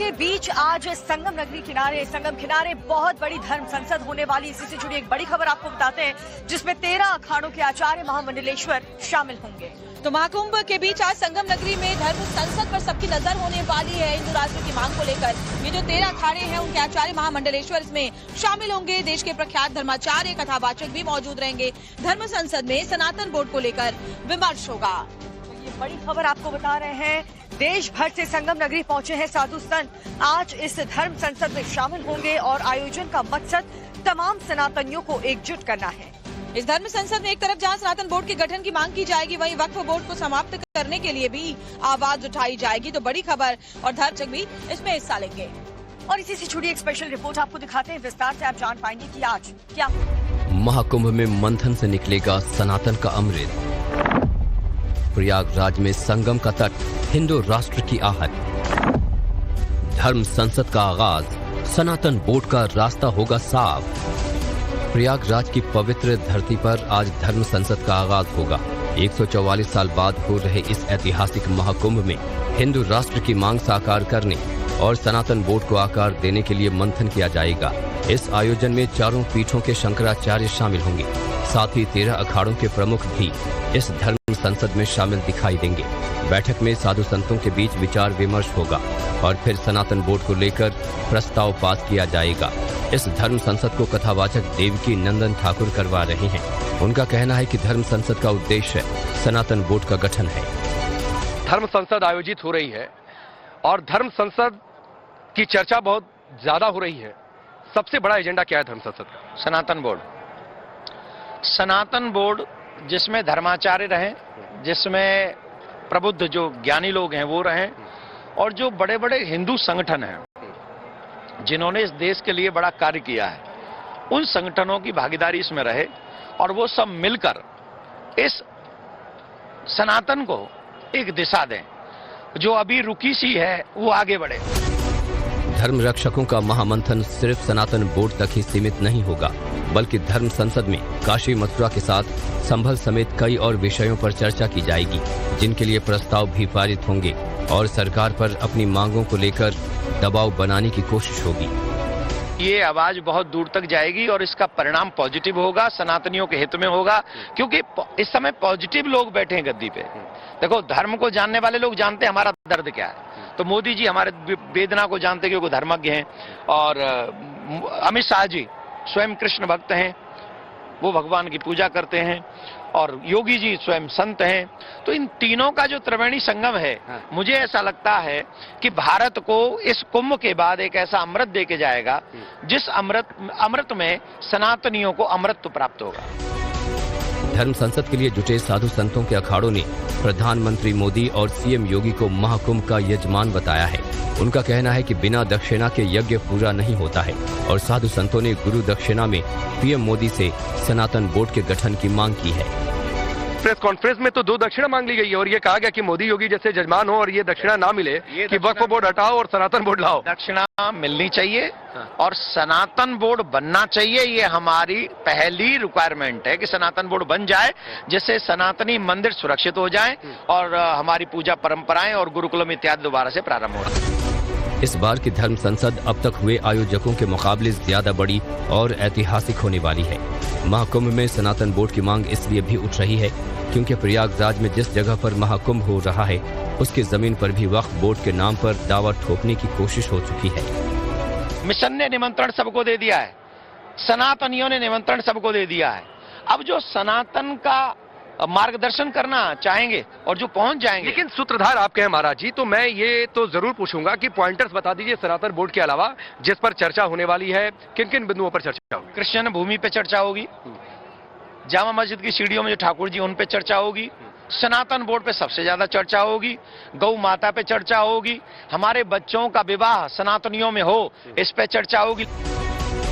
के बीच आज संगम नगरी संगम किनारे बहुत बड़ी धर्म संसद होने वाली। इसी से जुड़ी एक बड़ी खबर आपको बताते हैं, जिसमें 13 अखाड़ों के आचार्य महामंडलेश्वर शामिल होंगे। तो महाकुंभ के बीच आज संगम नगरी में धर्म संसद पर सबकी नजर होने वाली है। हिंदू राष्ट्र की मांग को लेकर ये जो 13 अखाड़े हैं उनके आचार्य महामंडलेश्वर इसमें शामिल होंगे। देश के प्रख्यात धर्माचार्य कथावाचक भी मौजूद रहेंगे। धर्म संसद में सनातन बोर्ड को लेकर विमर्श होगा। ये बड़ी खबर आपको बता रहे हैं, देश भर से संगम नगरी पहुंचे हैं साधु संत। आज इस धर्म संसद में शामिल होंगे और आयोजन का मकसद तमाम सनातनियों को एकजुट करना है। इस धर्म संसद में एक तरफ जहां सनातन बोर्ड के गठन की मांग की जाएगी, वहीं वक्फ बोर्ड को समाप्त करने के लिए भी आवाज उठाई जाएगी। तो बड़ी खबर और धर्मचक भी इसमें हिस्सा लेंगे। और इसी से जुड़ी एक स्पेशल रिपोर्ट आपको दिखाते हैं, विस्तार से आप जान पाएंगे कि आज क्या महाकुंभ में मंथन से निकलेगा सनातन का अमृत। प्रयागराज में संगम का तट, हिंदू राष्ट्र की आहट। धर्म संसद का आगाज, सनातन बोर्ड का रास्ता होगा साफ। प्रयागराज की पवित्र धरती पर आज धर्म संसद का आगाज होगा। 144 साल बाद हो रहे इस ऐतिहासिक महाकुंभ में हिंदू राष्ट्र की मांग साकार करने और सनातन बोर्ड को आकार देने के लिए मंथन किया जाएगा। इस आयोजन में चारों पीठों के शंकराचार्य शामिल होंगे। साथ ही 13 अखाड़ों के प्रमुख भी इस धर्म संसद में शामिल दिखाई देंगे। बैठक में साधु संतों के बीच विचार विमर्श होगा और फिर सनातन बोर्ड को लेकर प्रस्ताव पास किया जाएगा। इस धर्म संसद को कथावाचक देवकी नंदन ठाकुर करवा रहे हैं। उनका कहना है कि धर्म संसद का उद्देश्य सनातन बोर्ड का गठन है। धर्म संसद आयोजित हो रही है और धर्म संसद की चर्चा बहुत ज्यादा हो रही है। सबसे बड़ा एजेंडा क्या है धर्म संसद का? सनातन बोर्ड। सनातन बोर्ड जिसमें धर्माचार्य रहें, जिसमें प्रबुद्ध जो ज्ञानी लोग हैं वो रहें, और जो बड़े बड़े हिंदू संगठन हैं जिन्होंने इस देश के लिए बड़ा कार्य किया है, उन संगठनों की भागीदारी इसमें रहे और वो सब मिलकर इस सनातन को एक दिशा दें। जो अभी रुकी सी है वो आगे बढ़े। धर्म रक्षकों का महामंथन सिर्फ सनातन बोर्ड तक ही सीमित नहीं होगा, बल्कि धर्म संसद में काशी मथुरा के साथ संभल समेत कई और विषयों पर चर्चा की जाएगी, जिनके लिए प्रस्ताव भी पारित होंगे और सरकार पर अपनी मांगों को लेकर दबाव बनाने की कोशिश होगी। ये आवाज बहुत दूर तक जाएगी और इसका परिणाम पॉजिटिव होगा, सनातनियों के हित में होगा, क्योंकि इस समय पॉजिटिव लोग बैठे हैं गद्दी पे। देखो, धर्म को जानने वाले लोग जानते हैं हमारा दर्द क्या है। तो मोदी जी हमारे वेदना को जानते क्योंकि धर्मज्ञ हैं, और अमित शाह जी स्वयं कृष्ण भक्त हैं, वो भगवान की पूजा करते हैं, और योगी जी स्वयं संत हैं। तो इन तीनों का जो त्रिवेणी संगम है, मुझे ऐसा लगता है कि भारत को इस कुंभ के बाद एक ऐसा अमृत दे के जाएगा जिस अमृत में सनातनियों को अमृत प्राप्त होगा। धर्म संसद के लिए जुटे साधु संतों के अखाड़ों ने प्रधानमंत्री मोदी और सीएम योगी को महाकुंभ का यजमान बताया है। उनका कहना है कि बिना दक्षिणा के यज्ञ पूरा नहीं होता है और साधु संतों ने गुरु दक्षिणा में पीएम मोदी से सनातन बोर्ड के गठन की मांग की है। प्रेस कॉन्फ्रेंस में तो 2 दक्षिणा मांग ली गई है और ये कहा गया कि मोदी योगी जैसे जजमान हो और ये दक्षिणा ना मिले कि वक्फ बोर्ड हटाओ और सनातन बोर्ड लाओ। दक्षिणा मिलनी चाहिए और सनातन बोर्ड बनना चाहिए। ये हमारी पहली रिक्वायरमेंट है कि सनातन बोर्ड बन जाए, जिससे सनातनी मंदिर सुरक्षित हो जाएं और हमारी पूजा परंपराएं और गुरुकुलम इत्यादि दोबारा से प्रारंभ हो रहा है। इस बार की धर्म संसद अब तक हुए आयोजकों के मुकाबले ज्यादा बड़ी और ऐतिहासिक होने वाली है। महाकुंभ में सनातन बोर्ड की मांग इसलिए भी उठ रही है क्योंकि प्रयागराज में जिस जगह पर महाकुंभ हो रहा है उसकी जमीन पर भी वक्फ बोर्ड के नाम पर दावा ठोकने की कोशिश हो चुकी है। मिशन ने निमंत्रण सबको दे दिया है, सनातनियों ने निमंत्रण सबको दे दिया है। अब जो सनातन का मार्गदर्शन करना चाहेंगे और जो पहुंच जाएंगे। लेकिन सूत्रधार आपके हैं महाराज जी, तो मैं ये तो जरूर पूछूंगा कि पॉइंटर्स बता दीजिए सनातन बोर्ड के अलावा जिस पर चर्चा होने वाली है, किन किन बिंदुओं पर चर्चा होगी? क्रिश्चियन भूमि पे चर्चा होगी, जामा मस्जिद की सीढ़ियों में जो ठाकुर जी उन पे चर्चा होगी, सनातन बोर्ड पे सबसे ज्यादा चर्चा होगी, गौ माता पे चर्चा होगी, हमारे बच्चों का विवाह सनातनियों में हो इस पे चर्चा होगी।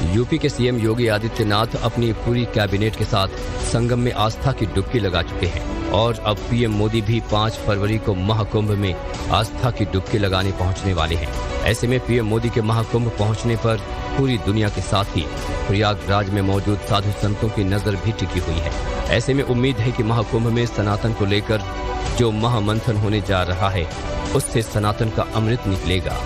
यूपी के सीएम योगी आदित्यनाथ अपनी पूरी कैबिनेट के साथ संगम में आस्था की डुबकी लगा चुके हैं और अब पीएम मोदी भी 5 फरवरी को महाकुंभ में आस्था की डुबकी लगाने पहुंचने वाले हैं। ऐसे में पीएम मोदी के महाकुंभ पहुंचने पर पूरी दुनिया के साथ ही प्रयागराज में मौजूद साधु संतों की नजर भी टिकी हुई है। ऐसे में उम्मीद है कि महाकुंभ में सनातन को लेकर जो महामंथन होने जा रहा है उससे सनातन का अमृत निकलेगा।